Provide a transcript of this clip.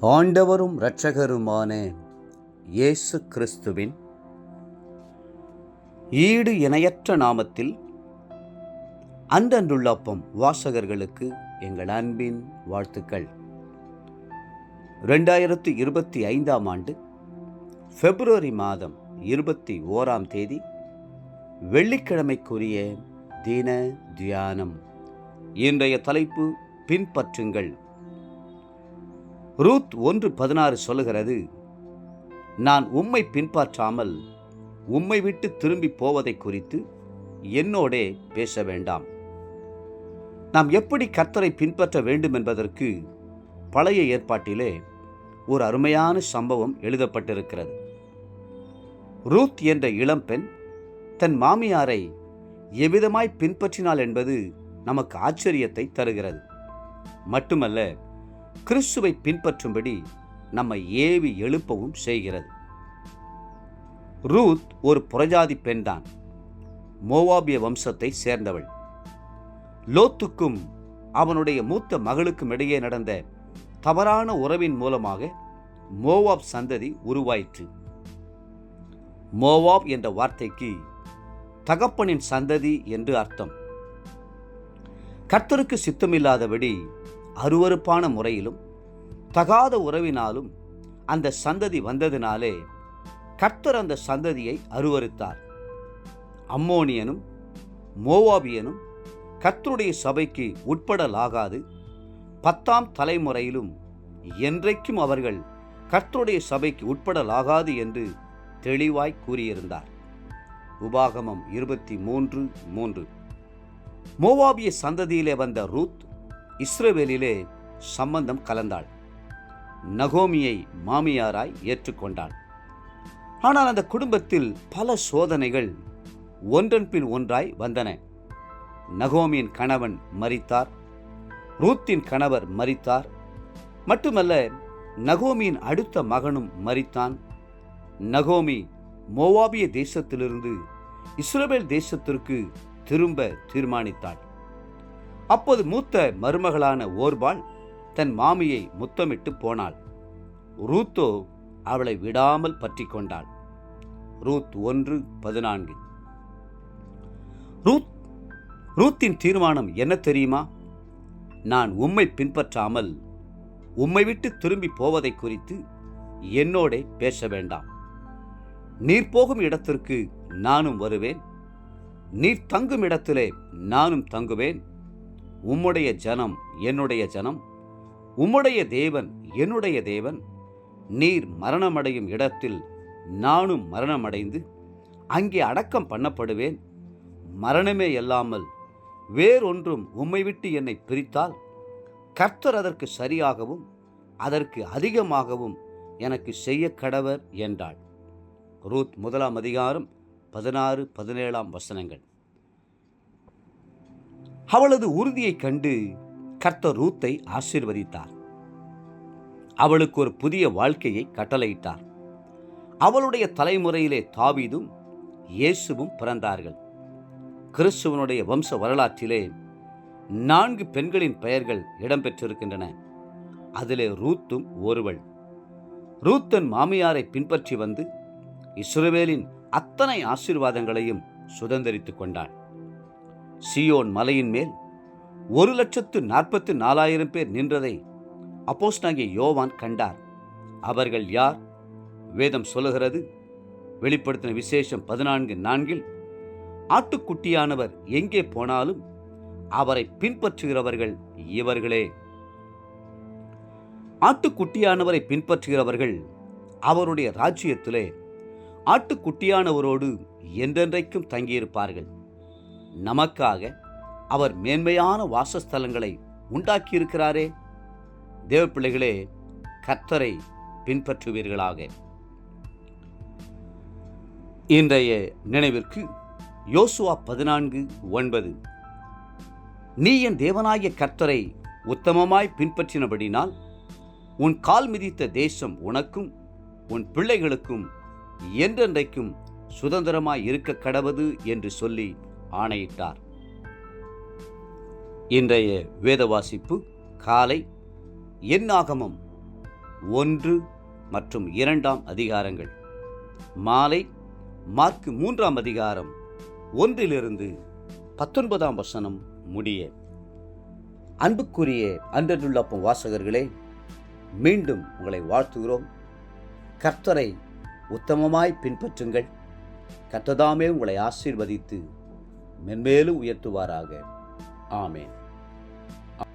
ஆண்டவரும் இரட்சகருமான இயேசு கிறிஸ்துவின் ஈடு இணையற்ற நாமத்தில் அன்றன்றுள்ளப்பம் வாசகர்களுக்கு எங்கள் அன்பின் வாழ்த்துக்கள். 2025 பிப்ரவரி மாதம் 21 வெள்ளிக்கிழமைக்குரிய தின தியானம். இன்றைய தலைப்பு பின்பற்றுங்கள். ரூத் 1:16 சொல்லுகிறது, நான் உம்மை பின்பற்றாமல் உம்மை விட்டு திரும்பி போவதை குறித்து என்னோடே பேச வேண்டாம். நாம் எப்படி கர்த்தரை பின்பற்ற வேண்டும் என்பதற்கு பழைய ஏற்பாட்டிலே ஒரு அருமையான சம்பவம் எழுதப்பட்டிருக்கிறது. ரூத் என்ற இளம்பெண் தன் மாமியாரை எவ்விதமாய் பின்பற்றினாள் என்பது நமக்கு ஆச்சரியத்தை தருகிறது. மட்டுமல்ல, கிறிஸ்துவை பின்பற்றும்படி நம்மை ஏவி எழுப்பவும் செய்கிறது. ரூத் ஒரு புறஜாதி பெண்தான். மோவாபிய வம்சத்தை சேர்ந்தவள். லோத்துக்கும் அவனுடைய மூத்த மகளுக்கும் இடையே நடந்த தவறான உறவின் மூலமாக மோவாப் சந்ததி உருவாயிற்று. மோவாப் என்ற வார்த்தைக்கு தகப்பனின் சந்ததி என்று அர்த்தம். கர்த்தருக்கு சித்தமில்லாதபடி அருவருப்பான முறையிலும் தகாத உறவினாலும் அந்த சந்ததி வந்ததினாலே கர்த்தர் அந்த சந்ததியை அருவருத்தார். அம்மோனியனும் மோவாபியனும் கர்த்தருடைய சபைக்கு உட்படலாகாது. 10ஆம் தலைமுறையிலும் என்றைக்கும் அவர்கள் கர்த்தருடைய சபைக்கு உட்படலாகாது என்று தெளிவாய் கூறியிருந்தார். உபாகமம் 23:3. மோவாபிய சந்ததியிலே வந்த ரூத் இஸ்ரவேலிலே சம்பந்தம் கலந்தாள். நகோமியை மாமியாராய் ஏற்றுக்கொண்டாள். ஆனால் அந்த குடும்பத்தில் பல சோதனைகள் ஒன்றன் பின் ஒன்றாய் வந்தன. நகோமியின் கணவன் மரித்தார். ரூத்தின் கணவர் மரித்தார். மட்டுமல்ல, நகோமியின் அடுத்த மகனும் மரித்தான். நகோமி மோவாபிய தேசத்திலிருந்து இஸ்ரவேல் தேசத்திற்கு திரும்ப தீர்மானித்தாள். அப்போது மூத்த மருமகளான ஓர்பாள் தன் மாமியை முத்தமிட்டு போனாள். ரூத்தோ அவளை விடாமல் பற்றி கொண்டாள். ரூத் 1:14. ரூத்தின் தீர்மானம் என்ன தெரியுமா? நான் உம்மை பின்பற்றாமல் உம்மை விட்டு திரும்பி போவதை குறித்து என்னோடே பேச வேண்டாம். நீர் போகும் இடத்திற்கு நானும் வருவேன். நீர் தங்கும் இடத்திலே நானும் தங்குவேன். உம்முடைய ஜனம் என்னுடைய ஜனம், உம்முடைய தேவன் என்னுடைய தேவன். நீர் மரணமடையும் இடத்தில் நானும் மரணமடைந்து அங்கே அடக்கம் பண்ணப்படுவேன். மரணமே அல்லாமல் வேறொன்றும் உம்மை விட்டு என்னை பிரித்தால் கர்த்தர் அதற்கு சரியாகவும் அதற்கு அதிகமாகவும் எனக்கு செய்ய கடவர் என்றாள். ரூத் 1:16-17 அவளது உறுதியைக் கண்டு கர்த்தர் ரூத்தை ஆசீர்வதித்தார். அவளுக்கு ஒரு புதிய வாழ்க்கையை கட்டளையிட்டார். அவளுடைய தலைமுறையிலே தாவீதும் இயேசுவும் பிறந்தார்கள். கிறிஸ்துவனுடைய வம்ச வரலாற்றிலே 4 பெண்களின் பெயர்கள் இடம்பெற்றிருக்கின்றன. அதிலே ரூத்தும் ஒருவள். ரூத் தன் மாமியாரை பின்பற்றி வந்து இஸ்ரவேலின் அத்தனை ஆசீர்வாதங்களையும் சுதந்தரித்துக் கொண்டாள். சீயோன் மலையின் மேல் 1,44,000 பேர் நின்றதை அப்போஸ்தலனாகிய யோவான் கண்டார். அவர்கள் யார்? வேதம் சொல்லுகிறது, வெளிப்படுத்தின விசேஷம் 14:4, ஆட்டுக்குட்டியானவர் எங்கே போனாலும் அவரை பின்பற்றுகிறவர்கள் இவர்களே. ஆட்டுக்குட்டியானவரை பின்பற்றுகிறவர்கள் அவருடைய ராஜ்யத்திலே ஆட்டுக்குட்டியானவரோடு என்றென்றைக்கும் தங்கியிருப்பார்கள். நமக்காக அவர் மேன்மையான வாசஸ்தலங்களை உண்டாக்கியிருக்கிறாரே. தேவ பிள்ளைகளே, கர்த்தரை பின்பற்றுவீர்களாக. இன்றைய நினைவிற்கு யோசுவா 14:9. நீ என் தேவனாகிய கர்த்தரை உத்தமமாய் பின்பற்றினபடினால் உன் கால் மிதித்த தேசம் உனக்கும் உன் பிள்ளைகளுக்கும் என்றென்றைக்கும் சுதந்திரமாய் இருக்க கடவது என்று சொல்லி ஆணையிட்டார். இன்றைய வேத வாசிப்பு காலை என்னாகமம் 1 மற்றும் 2ஆம் அதிகாரங்கள். மாலை மார்க்கு 3ஆம் அதிகாரம் 1 19ஆம் வசனம் முடிய. அன்புக்குரிய அன்றனுள்ளப்பம் வாசகர்களே, மீண்டும் உங்களை வாழ்த்துகிறோம். கர்த்தரை உத்தமமாய் பின்பற்றுங்கள். கர்த்ததாமே உங்களை ஆசீர்வதித்து மென்மேலும் உயர்த்துவாராக. ஆமென்.